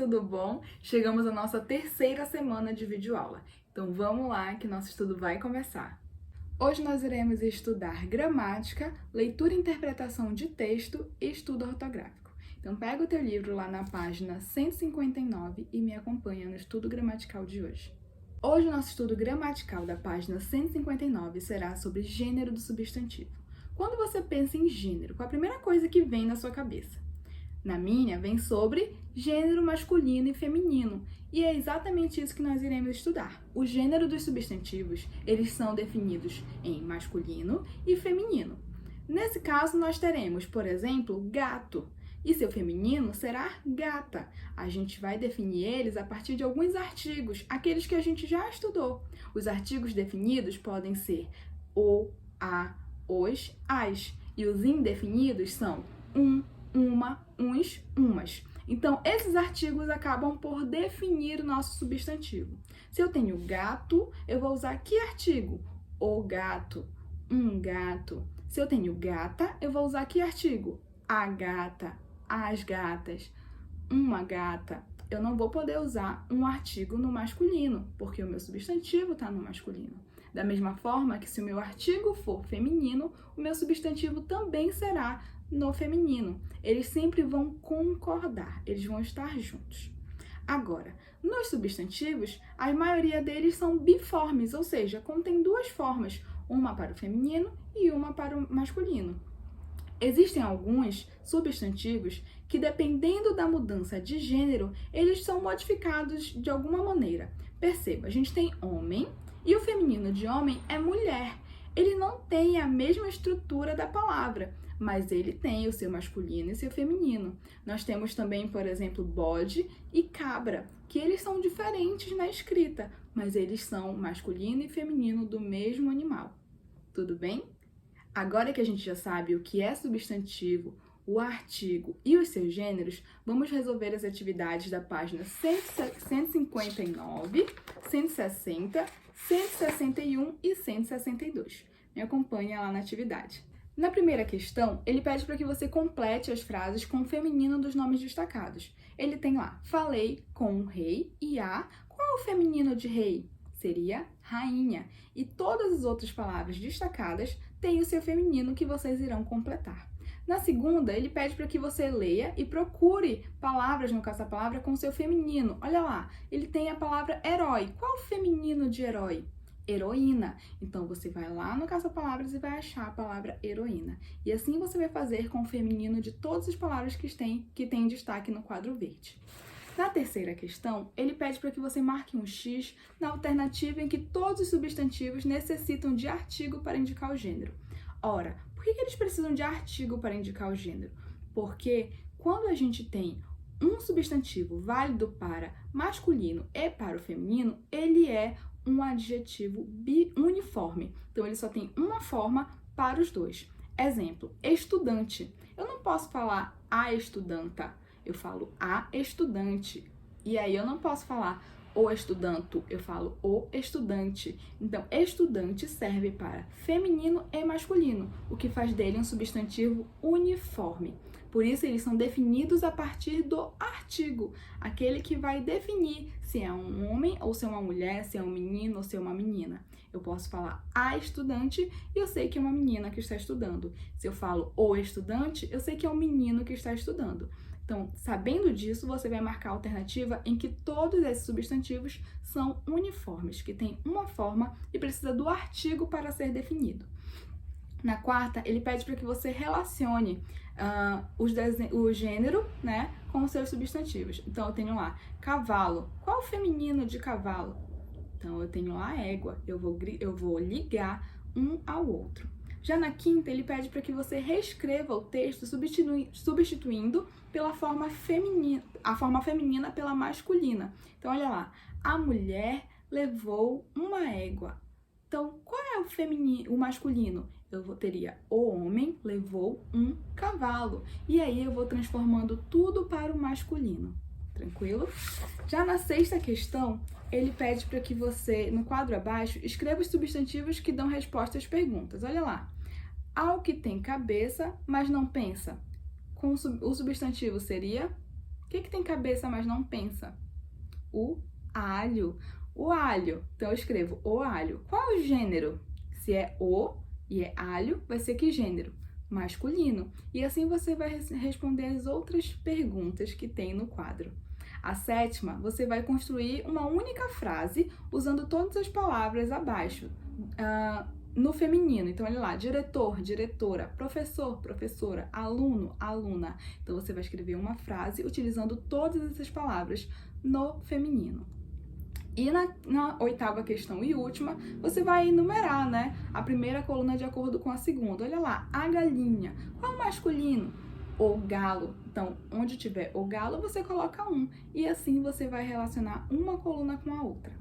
tudo bom? Chegamos à nossa terceira semana de videoaula. Então vamos lá que nosso estudo vai começar. Hoje nós iremos estudar gramática, leitura e interpretação de texto e estudo ortográfico. Então pega o teu livro lá na página 159 e me acompanha no estudo gramatical de hoje. Hoje o nosso estudo gramatical da página 159 será sobre gênero do substantivo. Quando você pensa em gênero, qual a primeira coisa que vem na sua cabeça? Na minha, vem sobre gênero masculino e feminino. E é exatamente isso que nós iremos estudar. O gênero dos substantivos, eles são definidos em masculino e feminino. Nesse caso, nós teremos, por exemplo, gato. E seu feminino será gata. A gente vai definir eles a partir de alguns artigos, aqueles que a gente já estudou. Os artigos definidos podem ser o, a, os, as. E os indefinidos são uma, uns, umas. Então, esses artigos acabam por definir o nosso substantivo. Se eu tenho gato, eu vou usar que artigo? O gato, um gato. Se eu tenho gata, eu vou usar que artigo? A gata, as gatas, uma gata. Eu não vou poder usar um artigo no masculino, porque o meu substantivo está no masculino. Da mesma forma que se o meu artigo for feminino, o meu substantivo também será no feminino. Eles sempre vão concordar, eles vão estar juntos. Agora, nos substantivos, a maioria deles são biformes, ou seja, contém duas formas, uma para o feminino e uma para o masculino. Existem alguns substantivos que, dependendo da mudança de gênero, eles são modificados de alguma maneira. Perceba, a gente tem homem e o feminino de homem é mulher. Ele não tem a mesma estrutura da palavra, mas ele tem o seu masculino e seu feminino. Nós temos também, por exemplo, bode e cabra, que eles são diferentes na escrita, mas eles são masculino e feminino do mesmo animal. Tudo bem? Agora que a gente já sabe o que é substantivo, o artigo e os seus gêneros, vamos resolver as atividades da página 159, 160, 161 e 162. Me acompanha lá na atividade. Na primeira questão, ele pede para que você complete as frases com o feminino dos nomes destacados. Ele tem lá, falei com o rei e a... Qual é o feminino de rei? Seria rainha. E todas as outras palavras destacadas têm o seu feminino que vocês irão completar. Na segunda, ele pede para que você leia e procure palavras no caça-palavra com o seu feminino. Olha lá, ele tem a palavra herói. Qual o feminino de herói? Heroína. Então, você vai lá no caça-palavras e vai achar a palavra heroína. E assim você vai fazer com o feminino de todas as palavras que tem destaque no quadro verde. Na terceira questão, ele pede para que você marque um X na alternativa em que todos os substantivos necessitam de artigo para indicar o gênero. Ora, por que eles precisam de artigo para indicar o gênero? Porque quando a gente tem um substantivo válido para masculino e para o feminino, ele é um adjetivo uniforme. Então, ele só tem uma forma para os dois. Exemplo, estudante. Eu não posso falar a estudanta. Eu falo a estudante. E aí eu não posso falar o estudanto, eu falo o estudante. Então, estudante serve para feminino e masculino, o que faz dele um substantivo uniforme. Por isso, eles são definidos a partir do artigo, aquele que vai definir se é um homem ou se é uma mulher, se é um menino ou se é uma menina. Eu posso falar a estudante e eu sei que é uma menina que está estudando. Se eu falo o estudante, eu sei que é um menino que está estudando. Então, sabendo disso, você vai marcar a alternativa em que todos esses substantivos são uniformes, que tem uma forma e precisa do artigo para ser definido. Na quarta, ele pede para que você relacione o gênero, né, com os seus substantivos. Então, eu tenho lá cavalo. Qual o feminino de cavalo? Então, eu tenho lá égua. Eu vou ligar um ao outro. Já na quinta, ele pede para que você reescreva o texto substituindo pela forma feminina, a forma feminina pela masculina. Então, olha lá, a mulher levou uma égua. Então, qual é o masculino? Teria o homem levou um cavalo. E aí eu vou transformando tudo para o masculino. Tranquilo? Já na sexta questão, ele pede para que você, no quadro abaixo, escreva os substantivos que dão resposta às perguntas. Olha lá. Ao que tem cabeça, mas não pensa. O substantivo seria que tem cabeça, mas não pensa? O alho. O alho. Então, eu escrevo o alho. Qual é o gênero? Se é o e é alho, vai ser que gênero? Masculino. E assim você vai responder as outras perguntas que tem no quadro. A sétima, você vai construir uma única frase usando todas as palavras abaixo, no feminino. Então, olha lá, diretor, diretora, professor, professora, aluno, aluna. Então, você vai escrever uma frase utilizando todas essas palavras no feminino. E na oitava questão e última, você vai enumerar, né, a primeira coluna de acordo com a segunda. Olha lá, a galinha. Qual é o masculino? O galo. Então, onde tiver o galo, você coloca um. E assim você vai relacionar uma coluna com a outra.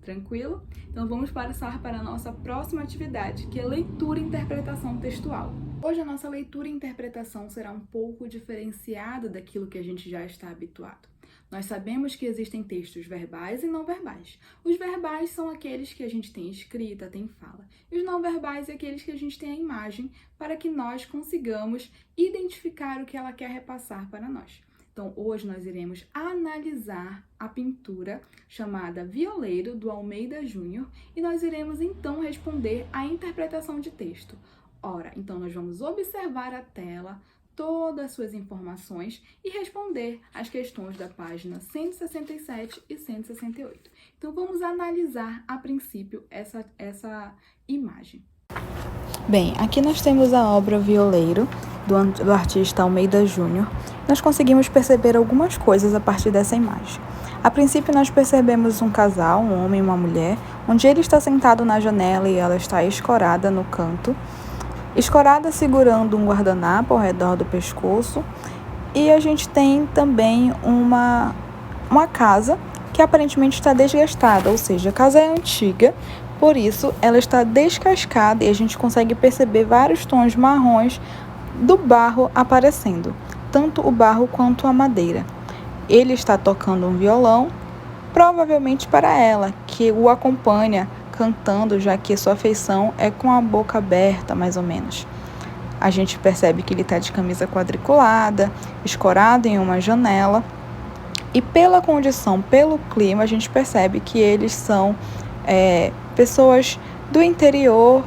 Tranquilo? Então, vamos passar para a nossa próxima atividade, que é leitura e interpretação textual. Hoje, a nossa leitura e interpretação será um pouco diferenciada daquilo que a gente já está habituado. Nós sabemos que existem textos verbais e não verbais. Os verbais são aqueles que a gente tem escrita, tem fala. E os não verbais é aqueles que a gente tem a imagem para que nós consigamos identificar o que ela quer repassar para nós. Então, hoje nós iremos analisar a pintura chamada Violeiro, do Almeida Júnior, e nós iremos então responder a interpretação de texto. Ora, então nós vamos observar a tela, todas as suas informações e responder as questões da página 167 e 168. Então, vamos analisar a princípio essa imagem. Bem, aqui nós temos a obra Violeiro, do artista Almeida Júnior. Nós conseguimos perceber algumas coisas a partir dessa imagem. A princípio, nós percebemos um casal, um homem e uma mulher, onde ele está sentado na janela e ela está escorada no canto. Escorada segurando um guardanapo ao redor do pescoço, e a gente tem também uma casa que aparentemente está desgastada, ou seja, a casa é antiga, por isso ela está descascada e a gente consegue perceber vários tons marrons do barro aparecendo, tanto o barro quanto a madeira. Ele está tocando um violão, provavelmente para ela, que o acompanha cantando, já que sua feição é com a boca aberta, mais ou menos. A gente percebe que ele está de camisa quadriculada, escorado em uma janela, e pela condição, pelo clima, a gente percebe que eles são pessoas do interior,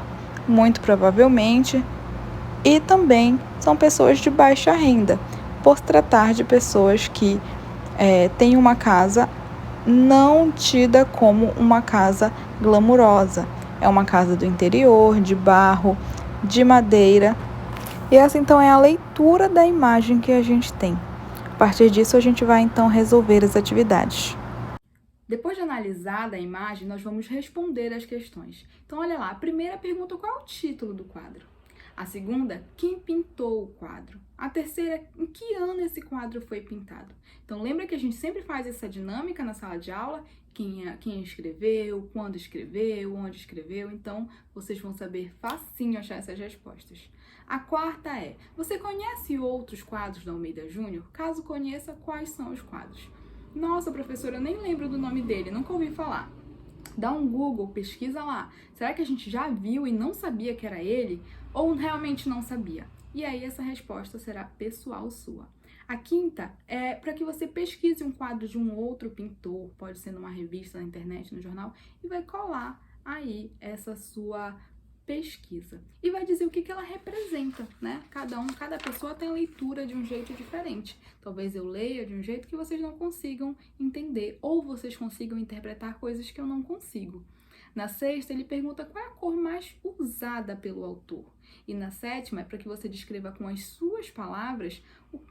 muito provavelmente, e também são pessoas de baixa renda, por tratar de pessoas que têm uma casa não tida como uma casa glamurosa. É uma casa do interior, de barro, de madeira. E essa então é a leitura da imagem que a gente tem. A partir disso, a gente vai então resolver as atividades. Depois de analisada a imagem, nós vamos responder as questões. Então, olha lá, a primeira pergunta, qual é o título do quadro? A segunda, quem pintou o quadro? A terceira, em que ano esse quadro foi pintado? Então, lembra que a gente sempre faz essa dinâmica na sala de aula? Quem escreveu, quando escreveu, onde escreveu. Então, vocês vão saber facinho achar essas respostas. A quarta é, você conhece outros quadros da Almeida Júnior? Caso conheça, quais são os quadros? Nossa, professora, eu nem lembro do nome dele, nunca ouvi falar. Dá um Google, pesquisa lá. Será que a gente já viu e não sabia que era ele? Ou realmente não sabia? E aí essa resposta será pessoal sua. A quinta é para que você pesquise um quadro de um outro pintor, pode ser numa revista, na internet, no jornal, e vai colar aí essa sua pesquisa. E vai dizer o que ela representa, né? Cada pessoa tem leitura de um jeito diferente. Talvez eu leia de um jeito que vocês não consigam entender, ou vocês consigam interpretar coisas que eu não consigo. Na sexta, ele pergunta qual é a cor mais usada pelo autor. E na sétima, é para que você descreva com as suas palavras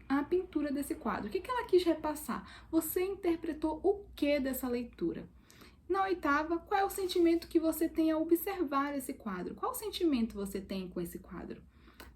a pintura desse quadro. O que ela quis repassar? Você interpretou o que dessa leitura? Na oitava, qual é o sentimento que você tem ao observar esse quadro? Qual sentimento você tem com esse quadro?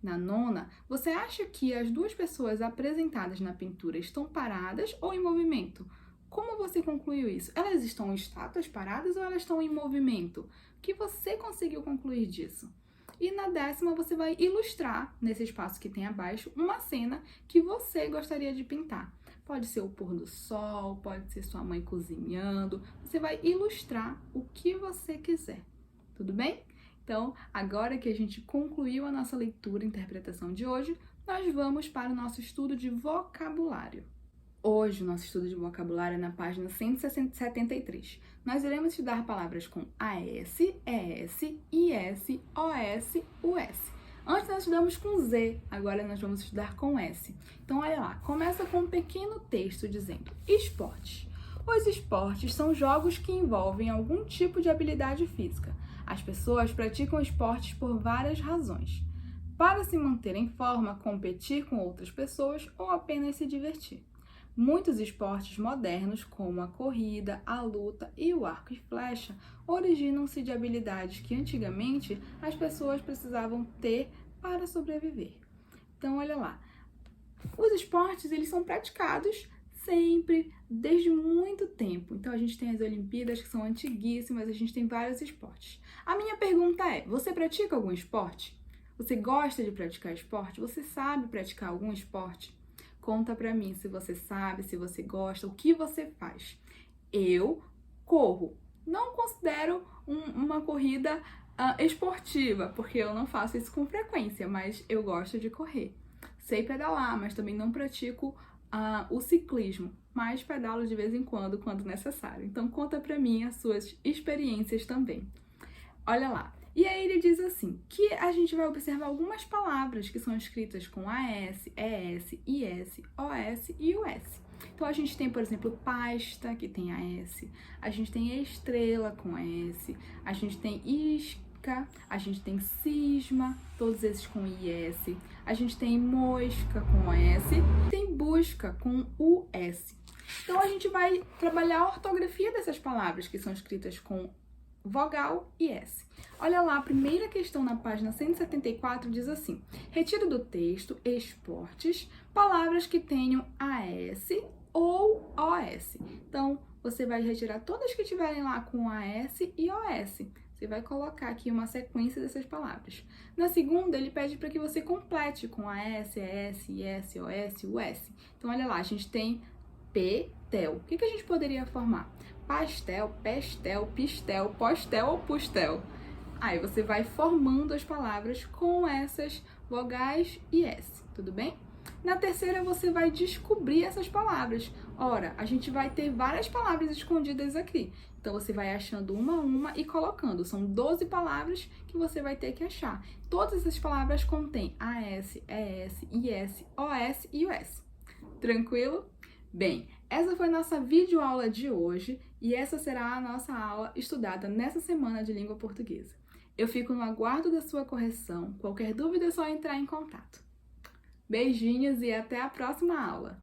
Na nona, você acha que as duas pessoas apresentadas na pintura estão paradas ou em movimento? Como você concluiu isso? Elas estão estátuas paradas ou elas estão em movimento? O que você conseguiu concluir disso? E na décima, você vai ilustrar, nesse espaço que tem abaixo, uma cena que você gostaria de pintar. Pode ser o pôr do sol, pode ser sua mãe cozinhando. Você vai ilustrar o que você quiser. Tudo bem? Então, agora que a gente concluiu a nossa leitura e interpretação de hoje, nós vamos para o nosso estudo de vocabulário. Hoje, o nosso estudo de vocabulário é na página 173. Nós iremos estudar palavras com AS, ES, IS, OS, US. Antes nós estudamos com Z, agora nós vamos estudar com S. Então, olha lá, começa com um pequeno texto dizendo: esportes. Os esportes são jogos que envolvem algum tipo de habilidade física. As pessoas praticam esportes por várias razões. Para se manter em forma, competir com outras pessoas ou apenas se divertir. Muitos esportes modernos, como a corrida, a luta e o arco e flecha, originam-se de habilidades que antigamente as pessoas precisavam ter para sobreviver. Então, olha lá, os esportes eles são praticados sempre, desde muito tempo. Então, a gente tem as Olimpíadas, que são antiguíssimas, a gente tem vários esportes. A minha pergunta é, você pratica algum esporte? Você gosta de praticar esporte? Você sabe praticar algum esporte? Conta pra mim se você sabe, se você gosta, o que você faz. Eu corro. Não considero uma corrida esportiva, porque eu não faço isso com frequência, mas eu gosto de correr. Sei pedalar, mas também não pratico o ciclismo, mas pedalo de vez em quando necessário. Então conta pra mim as suas experiências também. Olha lá. E aí ele diz assim, que a gente vai observar algumas palavras que são escritas com AS, ES, IS, OS e US. Então a gente tem, por exemplo, pasta, que tem AS, a gente tem estrela com S, a gente tem isca, a gente tem cisma, todos esses com IS, a gente tem mosca com S, tem busca com US. Então a gente vai trabalhar a ortografia dessas palavras que são escritas com vogal e S. Olha lá, a primeira questão na página 174 diz assim: retira do texto esportes palavras que tenham AS ou OS. Então, você vai retirar todas que tiverem lá com AS e OS. Você vai colocar aqui uma sequência dessas palavras. Na segunda, ele pede para que você complete com AS, ES, IS, OS, US. Então, olha lá, a gente tem petel. O que a gente poderia formar? Pastel, pestel, pistel, postel ou pustel. Aí você vai formando as palavras com essas vogais e S, tudo bem? Na terceira você vai descobrir essas palavras. Ora, a gente vai ter várias palavras escondidas aqui. Então você vai achando uma a uma e colocando. São 12 palavras que você vai ter que achar. Todas essas palavras contêm AS, ES, IS, OS e US. Tranquilo? Bem, essa foi a nossa videoaula de hoje e essa será a nossa aula estudada nessa semana de língua portuguesa. Eu fico no aguardo da sua correção. Qualquer dúvida é só entrar em contato. Beijinhos e até a próxima aula!